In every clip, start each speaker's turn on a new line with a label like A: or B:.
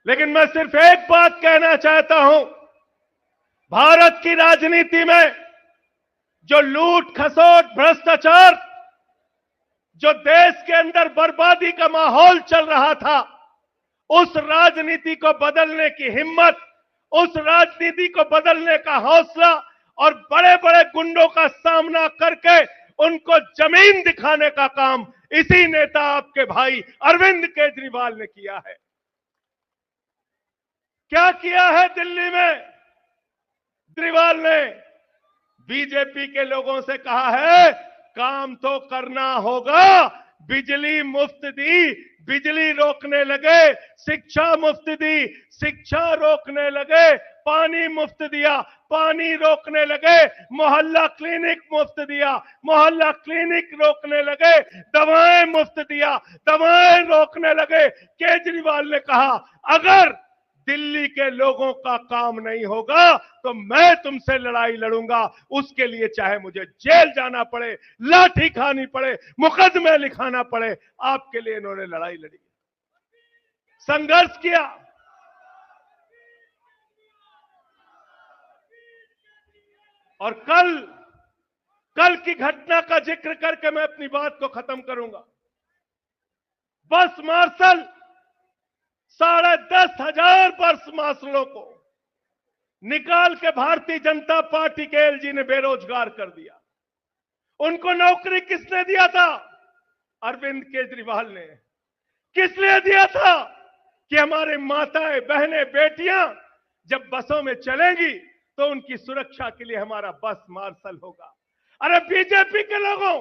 A: लेकिन मैं सिर्फ एक बात कहना चाहता हूं, भारत की राजनीति में जो लूट खसोट भ्रष्टाचार, जो देश के अंदर बर्बादी का माहौल चल रहा था, उस राजनीति को बदलने की हिम्मत, उस राजनीति को बदलने का हौसला और बड़े बड़े गुंडों का सामना करके उनको जमीन दिखाने का काम इसी नेता आपके भाई अरविंद केजरीवाल ने किया है। क्या किया है दिल्ली में? केजरीवाल ने बीजेपी के लोगों से कहा है काम तो करना होगा, बिजली मुफ्त दी, बिजली रोकने लगे, शिक्षा मुफ्त दी, शिक्षा रोकने लगे, पानी मुफ्त दिया, पानी रोकने लगे, मोहल्ला क्लिनिक मुफ्त दिया, मोहल्ला क्लिनिक रोकने लगे, दवाएं मुफ्त दिया, दवाएं रोकने लगे। केजरीवाल ने कहा अगर दिल्ली के लोगों का काम नहीं होगा तो मैं तुमसे लड़ाई लड़ूंगा, उसके लिए चाहे मुझे जेल जाना पड़े, लाठी खानी पड़े, मुकदमे लिखाना पड़े, आपके लिए इन्होंने लड़ाई लड़ी, संघर्ष किया। और कल की घटना का जिक्र करके मैं अपनी बात को खत्म करूंगा। बस मार्शल 10,500 बस मार्शलों को निकाल के भारतीय जनता पार्टी के एलजी ने बेरोजगार कर दिया। उनको नौकरी किसने दिया था? अरविंद केजरीवाल ने। किस लिए दिया था? कि हमारे माताएं, बहनें, बेटियां जब बसों में चलेंगी तो उनकी सुरक्षा के लिए हमारा बस मार्शल होगा। अरे बीजेपी के लोगों,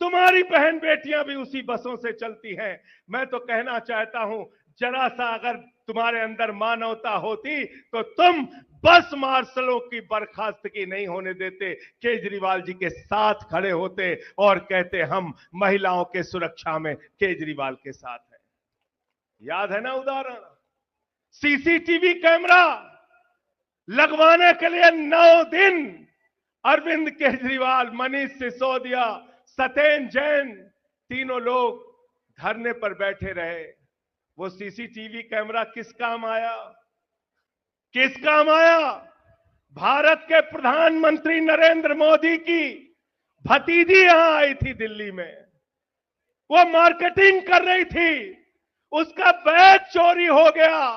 A: तुम्हारी बहन बेटियां भी उसी बसों से चलती हैं। मैं तो कहना चाहता हूं, जरा सा अगर तुम्हारे अंदर मानवता होती तो तुम बस मार्शलों की बर्खास्तगी नहीं होने देते, केजरीवाल जी के साथ खड़े होते और कहते हम महिलाओं के सुरक्षा में केजरीवाल के साथ हैं। याद है ना उदाहरण? सीसीटीवी कैमरा लगवाने के लिए 9 दिन अरविंद केजरीवाल, मनीष सिसोदिया, सत्येंद्र जैन, तीनों लोग धरने पर बैठे रहे। वो सीसीटीवी कैमरा किस काम आया? किस काम आया? भारत के प्रधानमंत्री नरेंद्र मोदी की भतीजी यहां आई थी दिल्ली में, वो मार्केटिंग कर रही थी, उसका बैग चोरी हो गया,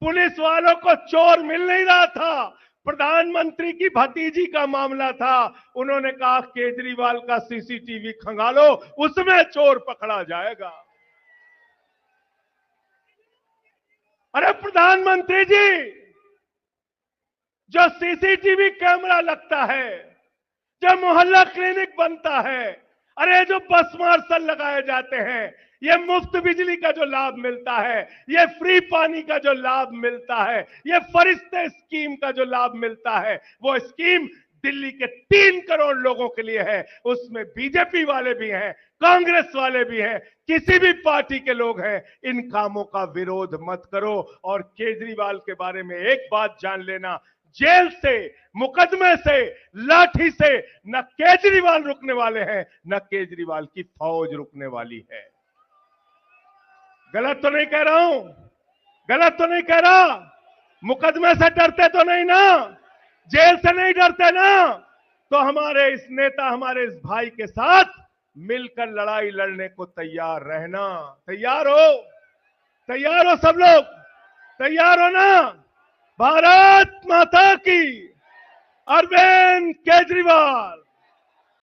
A: पुलिस वालों को चोर मिल नहीं रहा था, प्रधानमंत्री की भतीजी का मामला था। उन्होंने कहा केजरीवाल का सीसीटीवी खंगालो, उसमें चोर पकड़ा जाएगा। अरे प्रधानमंत्री जी, जो सीसीटीवी कैमरा लगता है, जो मोहल्ला क्लिनिक बनता है, अरे जो बस मार्शल लगाए जाते हैं, ये मुफ्त बिजली का जो लाभ मिलता है, ये फ्री पानी का जो लाभ मिलता है, ये फरिश्ते स्कीम का जो लाभ मिलता है, वो स्कीम दिल्ली के 3 करोड़ लोगों के लिए है। उसमें बीजेपी वाले भी हैं, कांग्रेस वाले भी हैं, किसी भी पार्टी के लोग हैं। इन कामों का विरोध मत करो। और केजरीवाल के बारे में एक बात जान लेना, जेल से, मुकदमे से, लाठी से न केजरीवाल रुकने वाले हैं, न केजरीवाल की फौज रुकने वाली है। गलत तो नहीं कह रहा हूं? गलत तो नहीं कह रहा? मुकदमे से डरते तो नहीं ना? जेल से नहीं डरते ना? तो हमारे इस नेता, हमारे इस भाई के साथ मिलकर लड़ाई लड़ने को तैयार रहना। तैयार हो? तैयार हो सब लोग? तैयार हो ना? भारत माता की। अरविंद केजरीवाल।